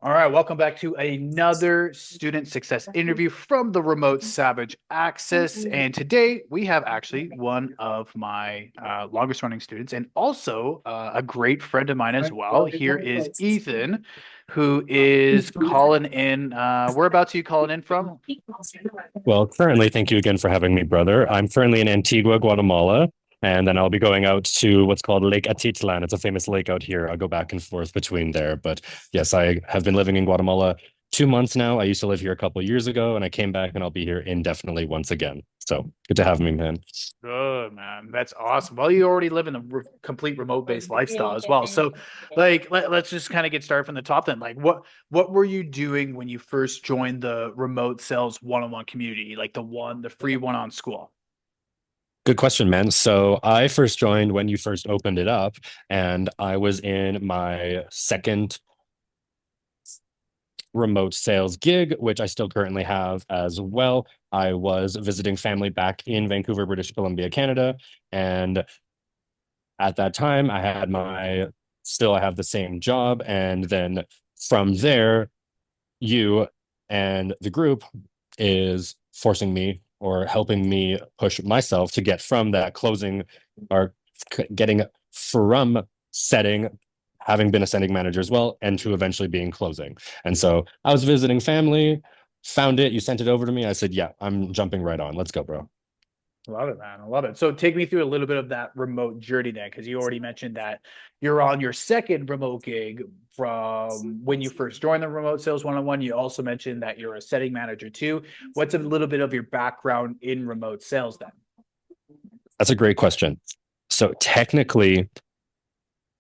All right, welcome back to another student success interview from the remote Savage Access. And today we have actually one of my longest running students and also a great friend of mine as well. Here is Ethan, who is calling in. Whereabouts are you calling in from? Well, currently, thank you again for having me, brother. I'm currently in Antigua, Guatemala, and then I'll be going out to what's called Lake Atitlan. It's a famous lake out here. I'll go back and forth between there. But yes, I have been living in Guatemala 2 months now. I used to live here a couple of years ago, and I came back, and I'll be here indefinitely once again. So good to have me, man. Good, man. That's awesome. Well, you already live in a complete remote-based lifestyle as well. So, like, let's just kind of get started from the top then. Like, what were you doing when you first joined the remote sales one-on-one community, like the free one on school? Good question, man. So I first joined when you first opened it up, and I was in my second remote sales gig, which I still currently have as well. I was visiting family back in Vancouver, British Columbia, Canada. And at that time, I have the same job. And then from there, you and the group is forcing me or helping me push myself to get from that closing or getting from setting, having been a sending manager as well, and to eventually being closing. And so I was visiting family, found it, you sent it over to me. I said, yeah, I'm jumping right on. Let's go, bro. Love it, man. I love it. So take me through a little bit of that remote journey then, because you already mentioned that you're on your second remote gig from when you first joined the remote sales one-on-one. You also mentioned that you're a setting manager too. What's a little bit of your background in remote sales then? That's a great question. So technically,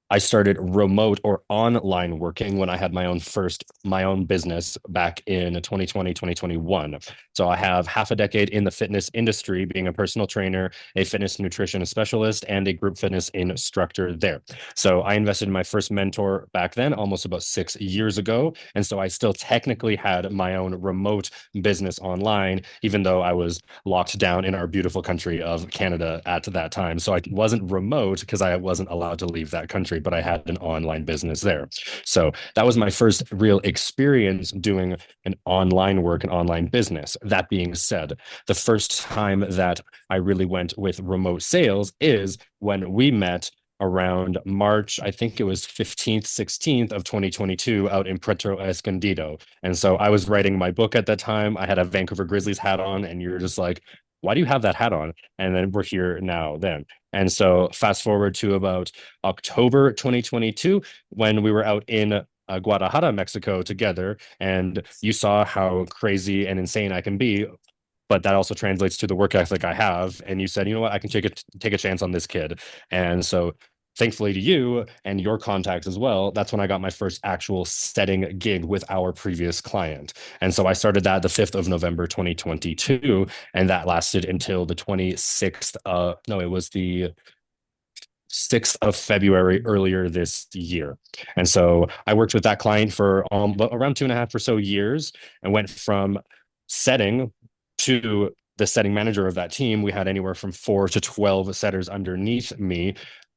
I started remote or online working when I had my own business back in 2020, 2021. So I have half a decade in the fitness industry, being a personal trainer, a fitness nutrition specialist, and a group fitness instructor there. So I invested in my first mentor back then, almost about 6 years ago. And so I still technically had my own remote business online, even though I was locked down in our beautiful country of Canada at that time. So I wasn't remote because I wasn't allowed to leave that country, but I had an online business there. So that was my first real experience doing an online work, an online business. That being said, the first time that I really went with remote sales is when we met around March, I think it was 15th, 16th of 2022 out in Puerto Escondido. And so I was writing my book at that time. I had a Vancouver Grizzlies hat on, and you're just like, why do you have that hat on? And then we're here now then. And so fast forward to about October 2022 when we were out in Guadalajara, Mexico together, and you saw how crazy and insane I can be. But that also translates to the work ethic I have. And you said, you know what, I can take a chance on this kid. And so thankfully to you and your contacts as well, that's when I got my first actual setting gig with our previous client. And so I started that the 5th of November 2022, and that lasted until the 26th. No, it was the 6th of February earlier this year. And so I worked with that client for around 2.5 or so years and went from setting to the setting manager of that team. We had anywhere from 4 to 12 setters underneath me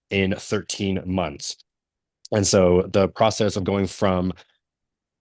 in 13 months. And so the process of going from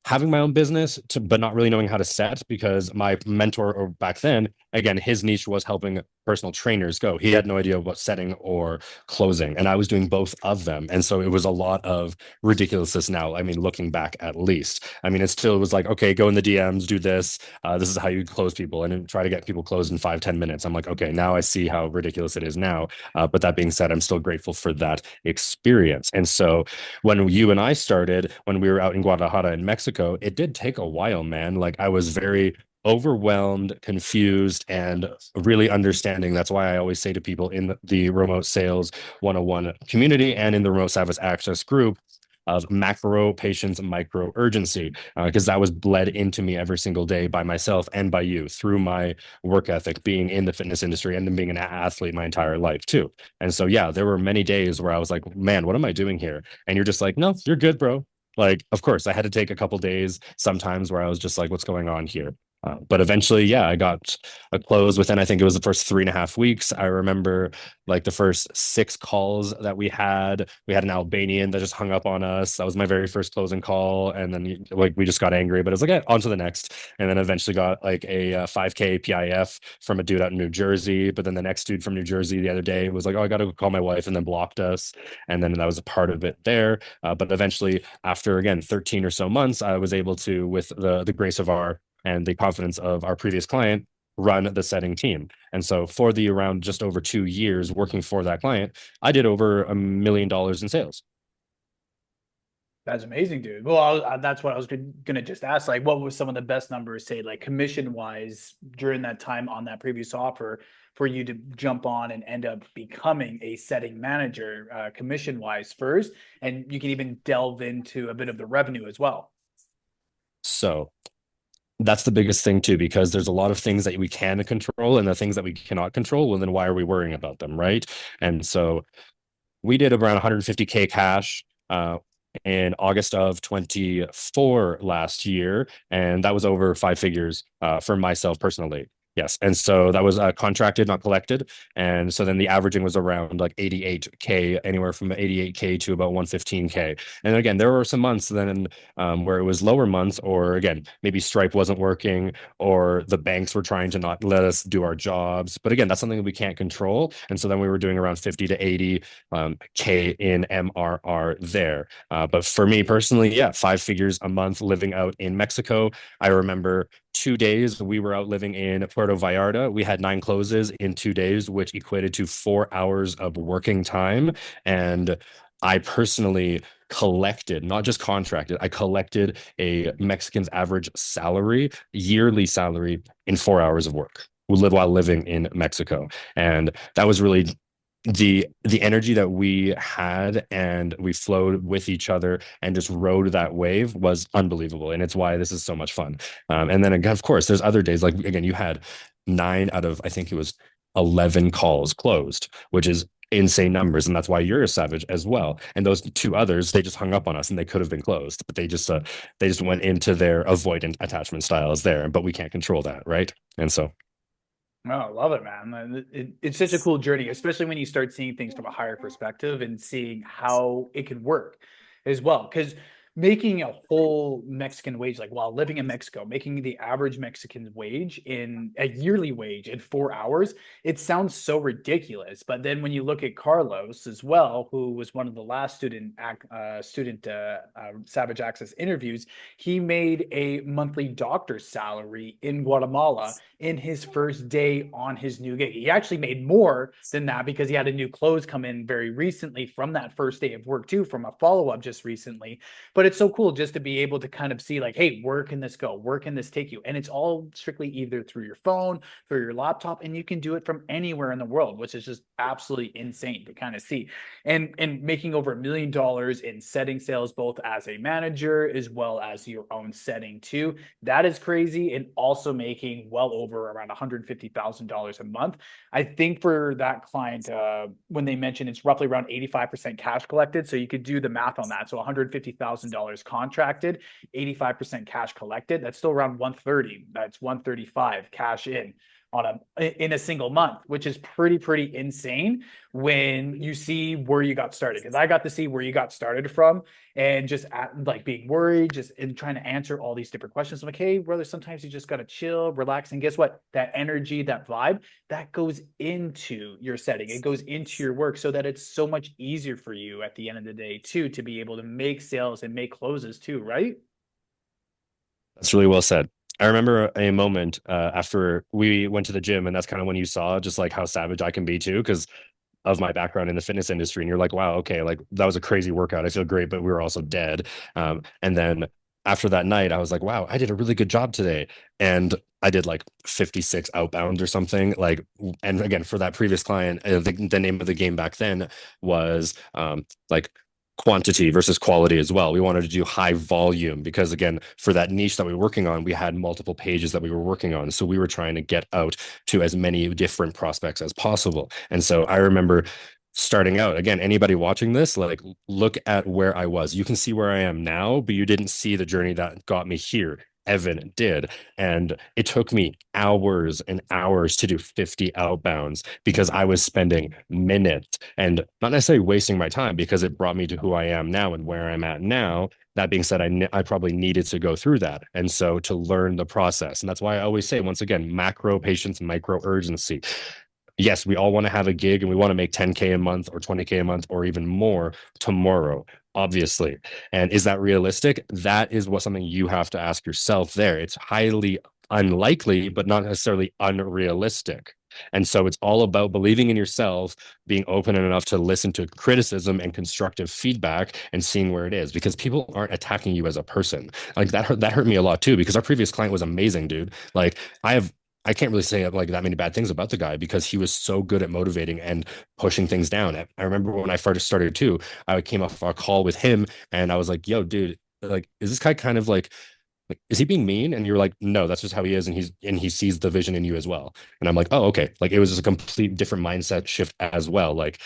having my own business to but not really knowing how to set, because my mentor or back then, again, his niche was helping personal trainers go. He had no idea about setting or closing, and I was doing both of them. And so it was a lot of ridiculousness now. I mean, looking back at least, I mean, it still was like, okay, go in the DMs, do this, this is how you close people, and then try to get people closed in 5-10 minutes. I'm like, okay, now I see how ridiculous it is now. But that being said, I'm still grateful for that experience. And so when you and I started, when we were out in Guadalajara in Mexico, it did take a while, man. Like I was very overwhelmed, confused, and really understanding. That's why I always say to people in the remote sales 101 community and in the remote service access group of macro patience, micro urgency, because that was bled into me every single day by myself and by you through my work ethic, being in the fitness industry and then being an athlete my entire life too. And so, yeah, there were many days where I was like, man, what am I doing here? And you're just like, no, you're good, bro. Like, of course, I had to take a couple days sometimes where I was just like, what's going on here? But eventually, yeah, I got a close within, I think it was the first 3.5 weeks. I remember like the first 6 calls that we had an Albanian that just hung up on us. That was my very first closing call. And then like we just got angry, but it was like, on to the next. And then eventually got like a 5K PIF from a dude out in New Jersey. But then the next dude from New Jersey the other day was like, oh, I got to call my wife, and then blocked us. And then that was a part of it there. But eventually, after again 13 or so months, I was able to, with the grace of our and the confidence of our previous client, run the setting team. And so for the around just over 2 years working for that client, I did over $1 million in sales. That's amazing, dude. Well, that's what I was gonna just ask. Like, what was some of the best numbers, say, like commission wise, during that time on that previous offer for you to jump on and end up becoming a setting manager, commission wise first, and you can even delve into a bit of the revenue as well. So that's the biggest thing too, because there's a lot of things that we can control and the things that we cannot control. Well, then why are we worrying about them, right? And so we did around 150K cash in August of 24 last year, and that was over 5 figures for myself personally. Yes, and so that was contracted, not collected, and so then the averaging was around like 88K, anywhere from 88K to about 115K. And again, there were some months then where it was lower months, or again, maybe Stripe wasn't working, or the banks were trying to not let us do our jobs. But again, that's something that we can't control, and so then we were doing around 50 to 80 K in MRR there. But for me personally, yeah, 5 figures a month living out in Mexico. I remember 2 days we were out living in Puerto Vallarta. We had 9 closes in 2 days, which equated to 4 hours of working time. And I personally collected, not just contracted, I collected a Mexican's average salary, yearly salary, in 4 hours of work. We live while living in Mexico. And that was really the energy that we had, and we flowed with each other and just rode that wave, was unbelievable, and it's why this is so much fun. And then again, of course, there's other days, like again, you had 9 out of, I think it was 11 calls closed, which is insane numbers, and that's why you're a savage as well. And those 2 others, they just hung up on us, and they could have been closed, but they just went into their avoidant attachment styles there, but we can't control that, right? And so Oh, I love it, man. It's such a cool journey, especially when you start seeing things from a higher perspective and seeing how it could work as well. Because making a whole Mexican wage, like while living in Mexico, making the average Mexican wage in a yearly wage in 4 hours, it sounds so ridiculous. But then when you look at Carlos as well, who was one of the last Savage Access interviews, he made a monthly doctor's salary in Guatemala in his first day on his new gig. He actually made more than that because he had a new close come in very recently from that first day of work too, from a follow-up just recently. But it's so cool just to be able to kind of see like, hey, where can this go? Where can this take you? And it's all strictly either through your phone, through your laptop, and you can do it from anywhere in the world, which is just absolutely insane to kind of see. And making over $1 million in setting sales, both as a manager as well as your own setting too. That is crazy. And also making well over around $150,000 a month. I think for that client, when they mentioned it's roughly around 85% cash collected. So you could do the math on that. So $150,000 contracted, 85% cash collected. That's still around 130. That's 135 cash in a single month, which is pretty insane when you see where you got started. Because I got to see where you got started from, and just like being worried, just in trying to answer all these different questions. I'm like, hey, brother, sometimes you just got to chill, relax, and guess what? That energy, that vibe, that goes into your setting. It goes into your work, so that it's so much easier for you at the end of the day too, to be able to make sales and make closes too, right? that's really well said. I remember a moment after we went to the gym, and that's kind of when you saw just like how savage I can be too, because of my background in the fitness industry. And you're like, wow, okay, like that was a crazy workout. I feel great, but we were also dead. And then after that night, I was like, wow, I did a really good job today. And I did like 56 outbound or something. Like, and again, for that previous client, the name of the game back then was like quantity versus quality as well. We wanted to do high volume because again, for that niche that we were working on, we had multiple pages that we were working on. So we were trying to get out to as many different prospects as possible. And so I remember starting out, again, anybody watching this, like look at where I was. You can see where I am now, but you didn't see the journey that got me here. Evan did. And it took me hours and hours to do 50 outbounds because I was spending minutes and not necessarily wasting my time because it brought me to who I am now and where I'm at now. That being said, I probably needed to go through that. And so to learn the process. And that's why I always say, once again, macro patience, micro urgency. Yes, we all want to have a gig and we want to make 10K a month or 20K a month or even more tomorrow, obviously. And is that realistic? That is what something you have to ask yourself there. It's highly unlikely, but not necessarily unrealistic. And so it's all about believing in yourself, being open enough to listen to criticism and constructive feedback and seeing where it is because people aren't attacking you as a person. Like that hurt me a lot too because our previous client was amazing, dude. Like I can't really say like that many bad things about the guy because he was so good at motivating and pushing things down. I remember when I first started too, I came off a call with him and I was like, yo, dude, like, is this guy kind of like, is he being mean? And you're like, no, that's just how he is. And he sees the vision in you as well. And I'm like, oh, okay. Like it was just a complete different mindset shift as well. Like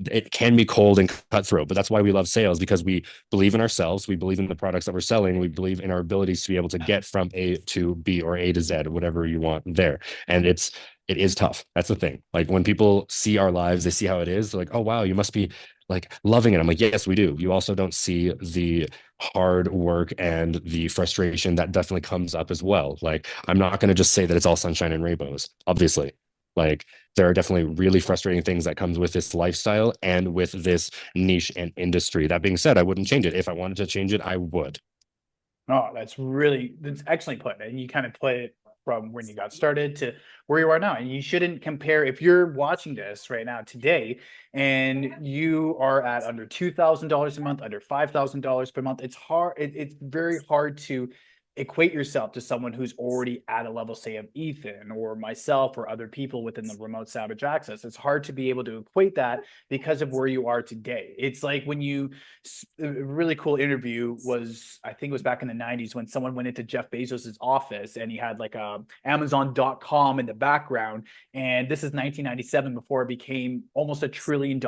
it can be cold and cutthroat, but that's why we love sales because we believe in ourselves. We believe in the products that we're selling. We believe in our abilities to be able to get from A to B or A to Z, whatever you want there. And it is tough. That's the thing. Like when people see our lives, they see how it is. They're like, oh, wow, you must be like loving it. I'm like, yes, we do. You also don't see the hard work and the frustration that definitely comes up as well. Like, I'm not going to just say that it's all sunshine and rainbows, obviously. Like, there are definitely really frustrating things that comes with this lifestyle and with this niche and industry. That being said, I wouldn't change it. If I wanted to change it, I would. Oh, that's excellent put. And you kind of put it from when you got started to where you are now. And you shouldn't compare if you're watching this right now today and you are at under $2,000 a month, under $5,000 per month. It's hard, it's very hard to equate yourself to someone who's already at a level, say, of Ethan or myself or other people within the remote Savage Access. It's hard to be able to equate that because of where you are today. It's like when you a really cool interview was, I think it was back in the 90s when someone went into Jeff Bezos's office and he had like a Amazon.com in the background. And this is 1997 before it became almost $1 trillion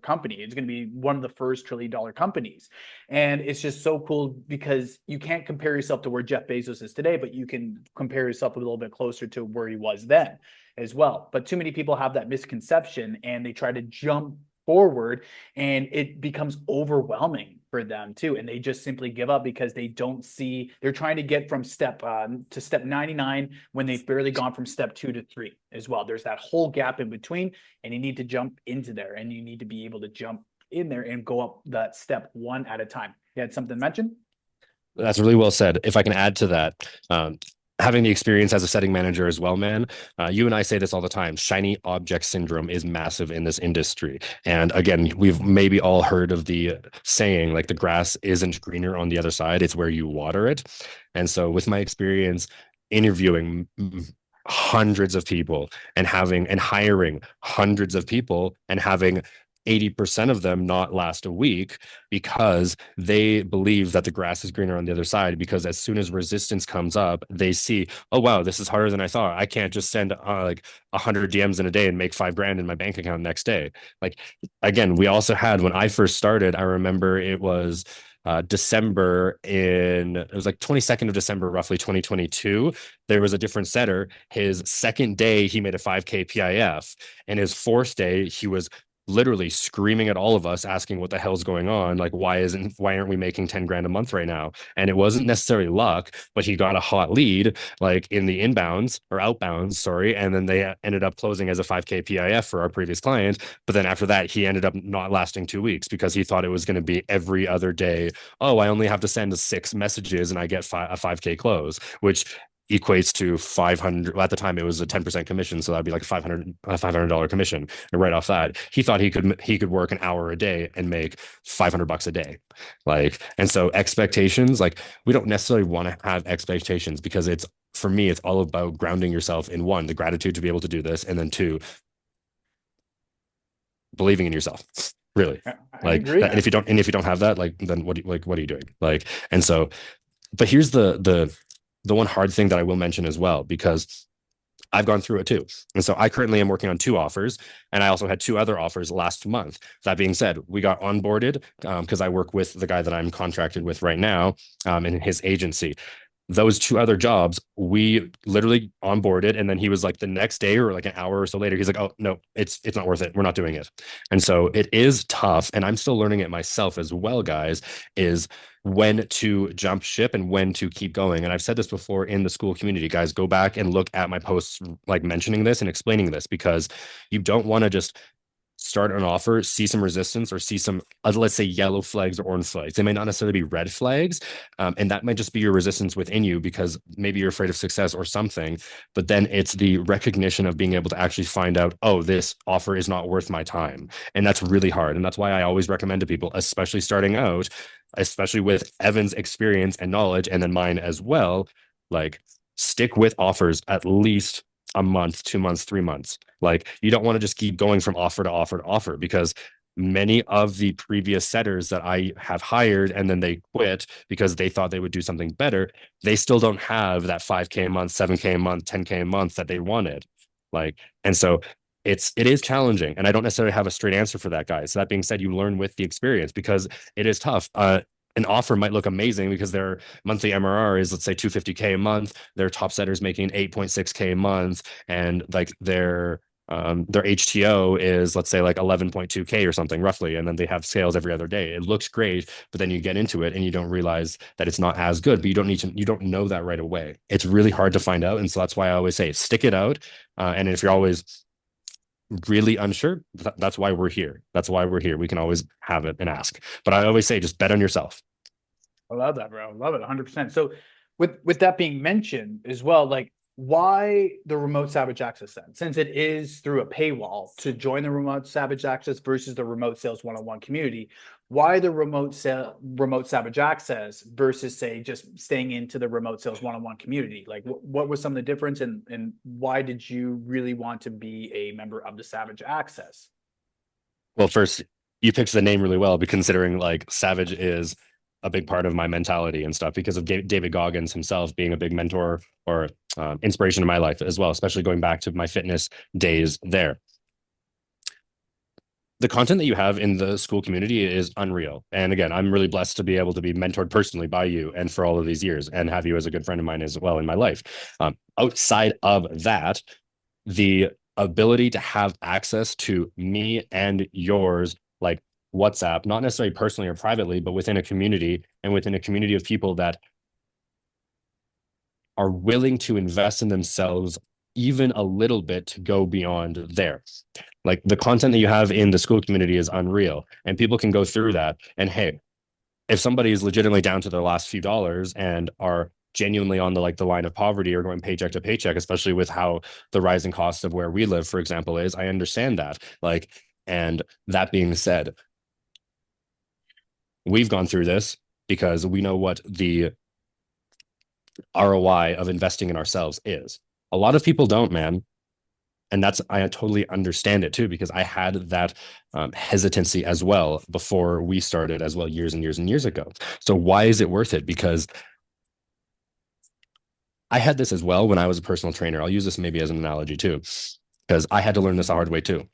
company. It's going to be one of the first $1 trillion companies. And it's just so cool because you can't compare yourself to where Jeff Bezos is today, but you can compare yourself a little bit closer to where he was then as well. But too many people have that misconception and they try to jump forward and it becomes overwhelming for them too, and they just simply give up because they don't see, they're trying to get from step to step 99 when they've barely gone from step 2 to 3 as well. There's that whole gap in between and you need to jump into there and you need to be able to jump in there and go up that step one at a time. You had something to mention? That's really well said. If I can add to that, having the experience as a setting manager as well, man, you and I say this all the time. Shiny object syndrome is massive in this industry. And again, we've maybe all heard of the saying, like the grass isn't greener on the other side, it's where you water it. And so, with my experience interviewing hundreds of people and having and hiring hundreds of people and having 80% of them not last a week because they believe that the grass is greener on the other side. Because as soon as resistance comes up, they see, oh, wow, this is harder than I thought. I can't just send like 100 DMs in a day and make 5 grand in my bank account next day. Like, again, we also had when I first started, I remember it was December it was like 22nd of December, roughly 2022. There was a different setter. His second day, he made a 5K PIF. And his fourth day, he was literally screaming at all of us asking what the hell's going on, like why aren't we making 10 grand a month right now? And it wasn't necessarily luck, but he got a hot lead like in the inbounds or outbounds, sorry, and then they ended up closing as a 5K PIF for our previous client. But then after that he ended up not lasting 2 weeks because he thought it was going to be every other day. Oh, I only have to send 6 messages and I get a 5K close, which equates to 500. Well, at the time it was a 10% commission, so that'd be like $500 commission. And right off that, he thought he could work an hour a day and make $500 a day. Like, and so expectations, like we don't necessarily want to have expectations because it's, for me, it's all about grounding yourself in one, the gratitude to be able to do this, and then two, believing in yourself. Really, I like agree, that, man. and if you don't have that, like then what are you doing? Like, and so, but here's the one hard thing that I will mention as well, because I've gone through it too. And so I currently am working on 2 offers, and I also had 2 other offers last month. That being said, we got onboarded because I work with the guy that I'm contracted with right now in his agency. those two other jobs, we literally onboarded, and then he was like the next day or like an hour or so later, he's like, "Oh no, it's not worth it. We're not doing it." And so it is tough, and I'm still learning it myself as well, guys, is when to jump ship and when to keep going. And I've said this before in the school community, guys, go back and look at my posts like mentioning this and explaining this, because you don't want to just start an offer, see some resistance, or see some, let's say, yellow flags or orange flags. They may not necessarily be red flags. And that might just be your resistance within you because maybe you're afraid of success or something. But then it's the recognition of being able to actually find out, oh, this offer is not worth my time. And that's really hard. And that's why I always recommend to people, especially starting out, especially with Evan's experience and knowledge, and then mine as well, like stick with offers at least a month, 2 months, 3 months. Like you don't want to just keep going from offer to offer to offer, because many of the previous setters that I have hired and then they quit because they thought they would do something better, they still don't have that 5K a month, 7K a month, 10K a month that they wanted. Like, and so it is challenging. And I don't necessarily have a straight answer for that, guys. So that being said, you learn with the experience because it is tough. An offer might look amazing because their monthly MRR is, let's say, 250K a month. Their top setters making 8.6K a month, and like their HTO is, let's say, like 11.2K or something roughly, and then they have sales every other day. It looks great, but then you get into it and you don't realize that it's not as good. But you don't know that right away. It's really hard to find out, and so that's why I always say stick it out. And if you're always really unsure, that's why we're here. That's why we're here. We can always have it and ask. But I always say, just bet on yourself. I love that, bro. I love it 100%. So with that being mentioned as well, like why the remote Savage Access then? Since it is through a paywall to join the remote Savage Access versus the remote sales one-on-one community, why the remote Savage Access versus say just staying into the remote sales one-on-one community? Like what was some of the difference, and why did you really want to be a member of the Savage Access? Well, first, you picked the name really well, but considering like Savage is a big part of my mentality and stuff because of David Goggins himself being a big mentor or inspiration in my life as well, especially going back to my fitness days there. The content that you have in the school community is unreal. And again, I'm really blessed to be able to be mentored personally by you and for all of these years and have you as a good friend of mine as well in my life. Outside of that, the ability to have access to me and yours, like WhatsApp, not necessarily personally or privately, but within a community and within a community of people that are willing to invest in themselves even a little bit to go beyond there. Like the content that you have in the school community is unreal, and people can go through that. And hey, if somebody is legitimately down to their last few dollars and are genuinely on the line of poverty or going paycheck to paycheck, especially with how the rising cost of where we live, for example, is, I understand that. Like, and that being said, we've gone through this because we know what the ROI of investing in ourselves is. A lot of people don't, man. And that's, I totally understand it too, because I had that hesitancy as well before we started as well, years and years and years ago. So why is it worth it? Because I had this as well when I was a personal trainer. I'll use this maybe as an analogy too, because I had to learn this the hard way too.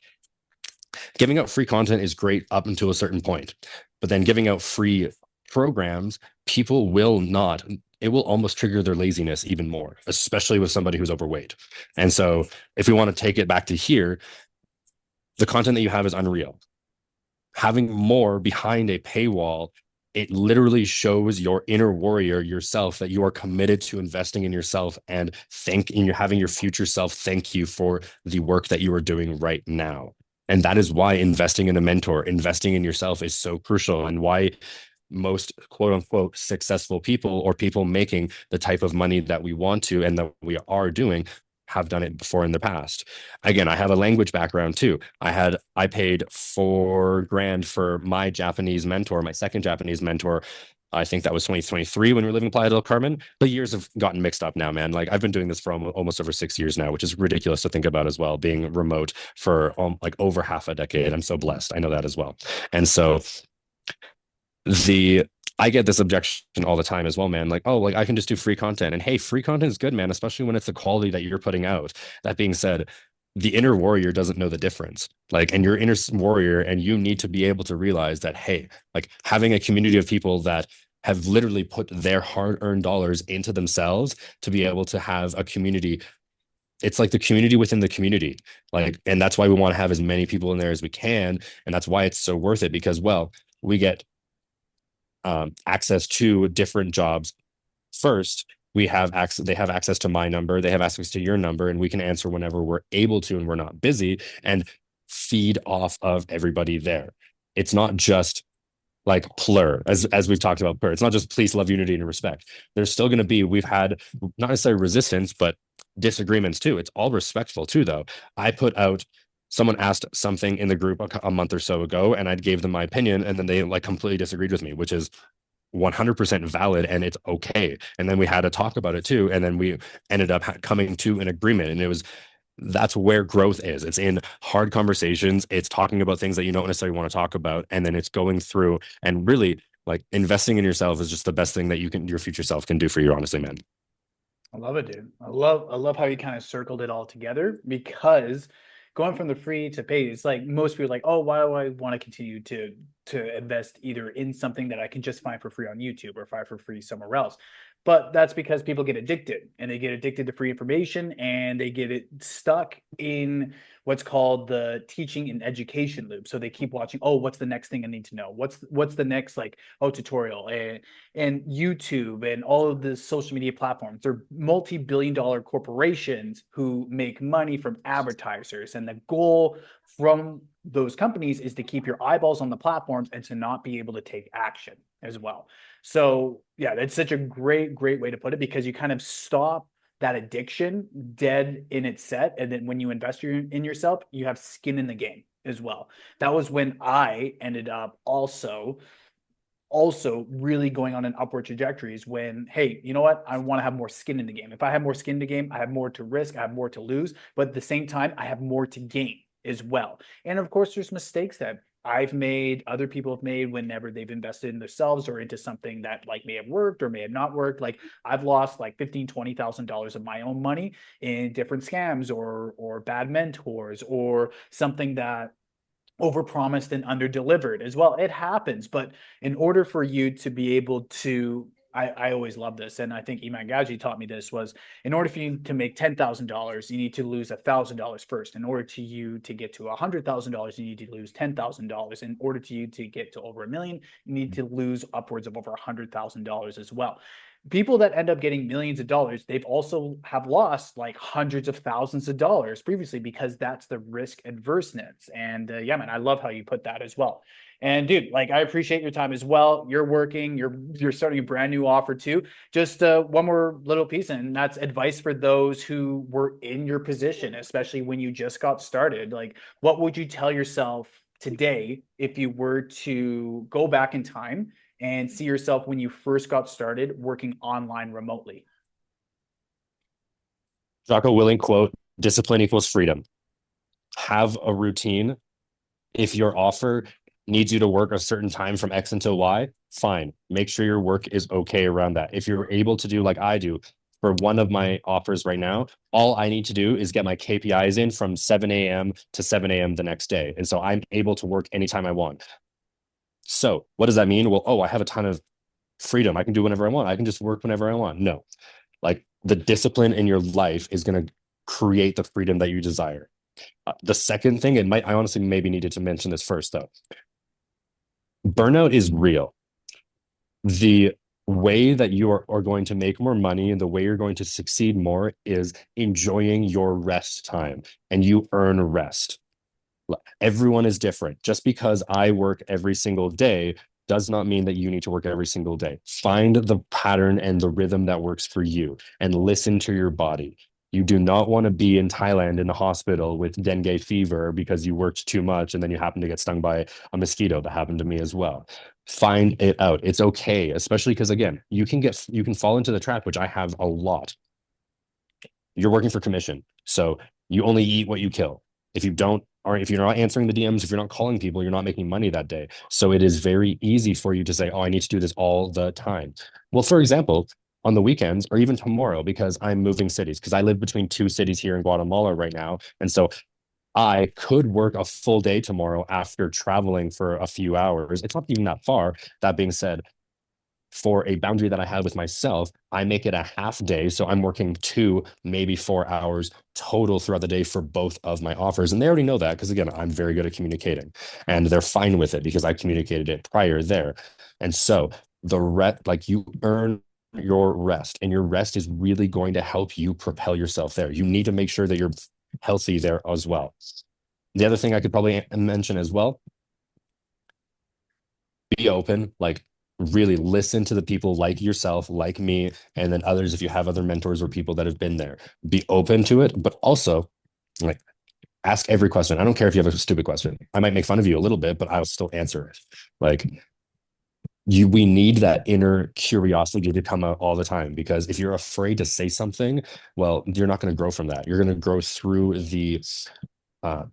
Giving out free content is great up until a certain point, but then giving out free programs, people will not, it will almost trigger their laziness even more, especially with somebody who's overweight. And so if we want to take it back to here, the content that you have is unreal. Having more behind a paywall, it literally shows your inner warrior yourself that you are committed to investing in yourself and you're having your future self thank you for the work that you are doing right now. And that is why investing in a mentor, investing in yourself is so crucial, and why most quote unquote successful people or people making the type of money that we want to and that we are doing have done it before in the past. Again, I have a language background too. I paid $4,000 for my Japanese mentor, my second Japanese mentor. I think that was 2023 when we were living in Playa del Carmen. The years have gotten mixed up now, man. Like I've been doing this for almost over 6 years now, which is ridiculous to think about as well, being remote for like over half a decade. I'm so blessed. I know that as well. And so the I get this objection all the time as well, man. Like, oh, like I can just do free content. And hey, free content is good, man, especially when it's the quality that you're putting out. That being said, the inner warrior doesn't know the difference. Like, and your inner warrior, and you need to be able to realize that, hey, like having a community of people that have literally put their hard-earned dollars into themselves to be able to have a community. It's like the community within the community. Like, and that's why we want to have as many people in there as we can. And that's why it's so worth it because, well, we get access to different jobs first. We have access, they have access to my number, they have access to your number, and we can answer whenever we're able to and we're not busy and feed off of everybody there. It's not just like plur, as we've talked about plur. It's not just peace, love, unity, and respect. There's still going to be, we've had not necessarily resistance, but disagreements too. It's all respectful too, though. I put out, someone asked something in the group a month or so ago, and I gave them my opinion, and then they like completely disagreed with me, which is 100% valid and it's okay. And then we had a talk about it too, and then we ended up coming to an agreement, and it was, that's where growth is. It's in hard conversations. It's talking about things that you don't necessarily want to talk about. And then it's going through and really like investing in yourself is just the best thing that you can, your future self can do for you, honestly, man. I love it, dude. I love how you kind of circled it all together because going from the free to paid, it's like most people are like, oh, why do I want to continue to invest either in something that I can just find for free on YouTube or find for free somewhere else? But that's because people get addicted and they get addicted to free information and they get it stuck in what's called the teaching and education loop. So they keep watching, oh, what's the next thing I need to know? What's the next like, oh, tutorial and YouTube and all of the social media platforms. They're multi-billion dollar corporations who make money from advertisers. And the goal from those companies is to keep your eyeballs on the platforms and to not be able to take action as well. So yeah, that's such a great way to put it because you kind of stop that addiction dead in its set. And then when you invest in yourself, you have skin in the game as well. That was when I ended up also really going on an upward trajectory is when, hey, you know what? I want to have more skin in the game. If I have more skin in the game, I have more to risk, I have more to lose, but at the same time, I have more to gain as well. And of course, there's mistakes that I've made, other people have made whenever they've invested in themselves or into something that like may have worked or may have not worked. Like I've lost like $15,000-$20,000 of my own money in different scams or bad mentors or something that overpromised and underdelivered as well. It happens, but in order for you to be able to, I always love this, and I think Iman Gaji taught me this was in order for you to make $10,000, you need to lose $1,000 first. In order to you to get to $100,000, you need to lose $10,000. In order to you to get to over a million, you need to lose upwards of over $100,000 as well. People that end up getting millions of dollars, they've also have lost like hundreds of thousands of dollars previously because that's the risk adverseness. And yeah, man, I love how you put that as well. And dude, like I appreciate your time as well. You're working, you're starting a brand new offer too. Just one more little piece, and that's advice for those who were in your position, especially when you just got started. Like, what would you tell yourself today if you were to go back in time and see yourself when you first got started working online remotely? Jocko Willing quote, discipline equals freedom. Have a routine. If your offer needs you to work a certain time from X until Y, fine. Make sure your work is okay around that. If you're able to do like I do for one of my offers right now, all I need to do is get my KPIs in from 7 a.m. to 7 a.m. the next day. And so I'm able to work anytime I want. So what does that mean? Well, oh, I have a ton of freedom. I can do whenever I want. I can just work whenever I want. No, like the discipline in your life is going to create the freedom that you desire. The second thing, I honestly maybe needed to mention this first though. Burnout is real. The way that you are going to make more money and the way you're going to succeed more is enjoying your rest time, and you earn rest. Everyone is different. Just because I work every single day does not mean that you need to work every single day. Find the pattern and the rhythm that works for you and listen to your body. You do not want to be in Thailand in the hospital with dengue fever because you worked too much and then you happen to get stung by a mosquito. That happened to me as well. Find it out. It's okay, especially because again, you can fall into the trap, which I have a lot. You're working for commission. So you only eat what you kill. If you don't, or if you're not answering the DMs, if you're not calling people, you're not making money that day. So it is very easy for you to say, oh, I need to do this all the time. Well, for example, on the weekends or even tomorrow, because I'm moving cities, because I live between two cities here in Guatemala right now. And so I could work a full day tomorrow after traveling for a few hours. It's not even that far. That being said, for a boundary that I have with myself, I make it a half day. So I'm working 2, maybe 4 hours total throughout the day for both of my offers. And they already know that because, again, I'm very good at communicating and they're fine with it because I communicated it prior there. And so like you earn your rest, and your rest is really going to help you propel yourself there. You need to make sure that you're healthy there as well. The other thing I could probably mention as well, be open, like really listen to the people like yourself, like me, and then others if you have other mentors or people that have been there. Be open to it, but also like ask every question. I don't care if you have a stupid question. I might make fun of you a little bit, but I'll still answer it. Like we need that inner curiosity to come out all the time, because if you're afraid to say something, well, you're not going to grow from that. You're going to grow through the uh,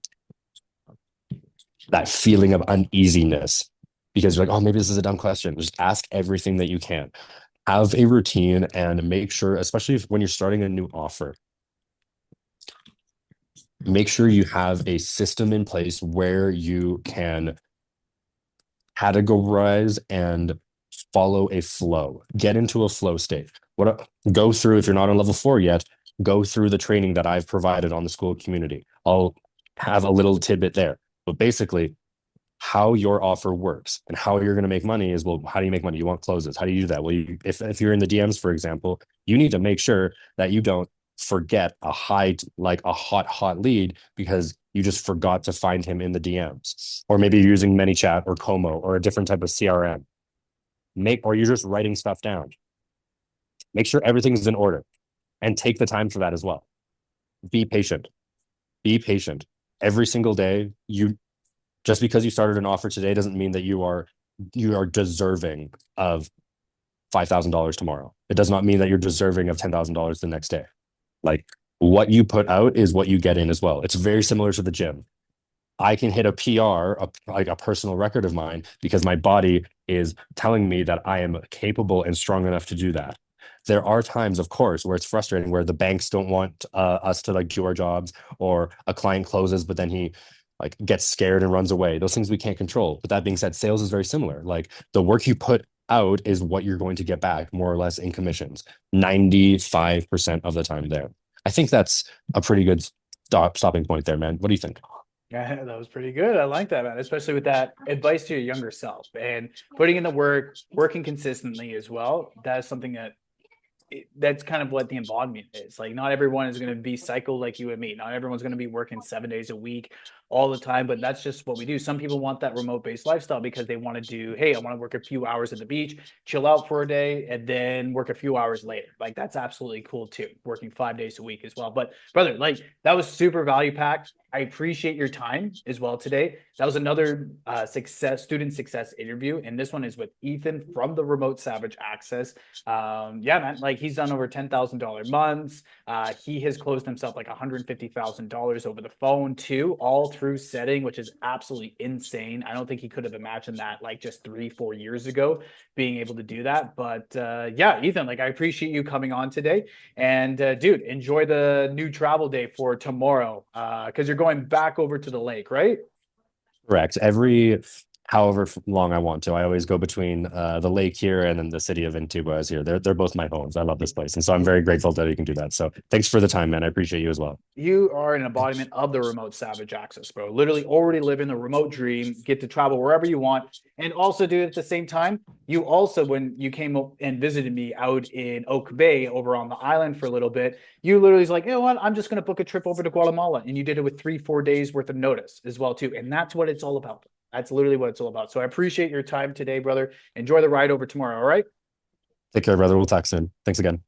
that feeling of uneasiness because you're like, oh, maybe this is a dumb question. Just ask everything that you can. Have a routine and make sure, especially when you're starting a new offer, make sure you have a system in place where you can categorize and follow a flow. Get into a flow state. Go through, if you're not on level 4 yet, go through the training that I've provided on the School Community. I'll have a little tidbit there. But basically, how your offer works and how you're going to make money is, well, how do you make money? You want closes. How do you do that? Well, if you're in the DMs, for example, you need to make sure that you don't forget like a hot lead because you just forgot to find him in the DMs, or maybe you're using ManyChat or Como or a different type of CRM. Or you're just writing stuff down. Make sure everything's in order and take the time for that as well. Be patient. Be patient. Every single day, just because you started an offer today doesn't mean that you are deserving of $5,000 tomorrow. It does not mean that you're deserving of $10,000 the next day. Like what you put out is what you get in as well. It's very similar to the gym. I can hit a PR, like a personal record of mine, because my body is telling me that I am capable and strong enough to do that. There are times, of course, where it's frustrating, where the banks don't want us to like do our jobs, or a client closes, but then he like gets scared and runs away. Those things we can't control. But that being said, sales is very similar. Like the work you put out is what you're going to get back more or less in commissions, 95% of the time there. I think that's a pretty good stopping point there, man. What do you think? Yeah, that was pretty good. I like that, man, especially with that advice to your younger self and putting in the work, working consistently as well. That is something that's kind of what the embodiment is. Like, not everyone is going to be cycled like you and me. Not everyone's going to be working 7 days a week all the time, but that's just what we do. Some people want that remote based lifestyle because they want to do, hey, I want to work a few hours at the beach, chill out for a day, and then work a few hours later. Like, that's absolutely cool too, working 5 days a week as well. But brother, like, that was super value packed. I appreciate your time as well today. That was another student success interview, and this one is with Ethan from the Remote Savage Access. Yeah, man, like he's done over $10,000 months. He has closed himself like $150,000 over the phone too, all through setting, which is absolutely insane. I don't think he could have imagined that like just 3-4 years ago, being able to do that. But yeah, Ethan, like I appreciate you coming on today, and dude, enjoy the new travel day for tomorrow, because you're going back over to the lake, right? Correct. However long I want to. I always go between the lake here and then the city of Intuba is here. They're both my homes. I love this place. And so I'm very grateful that you can do that. So thanks for the time, man. I appreciate you as well. You are an embodiment of the remote savage access, bro. Literally already living the remote dream, get to travel wherever you want. And also, dude, at the same time, you also, when you came and visited me out in Oak Bay over on the island for a little bit, you literally was like, you know what, I'm just going to book a trip over to Guatemala. And you did it with 3-4 days worth of notice as well, too. And that's what it's all about. That's literally what it's all about. So I appreciate your time today, brother. Enjoy the ride over tomorrow. All right. Take care, brother. We'll talk soon. Thanks again.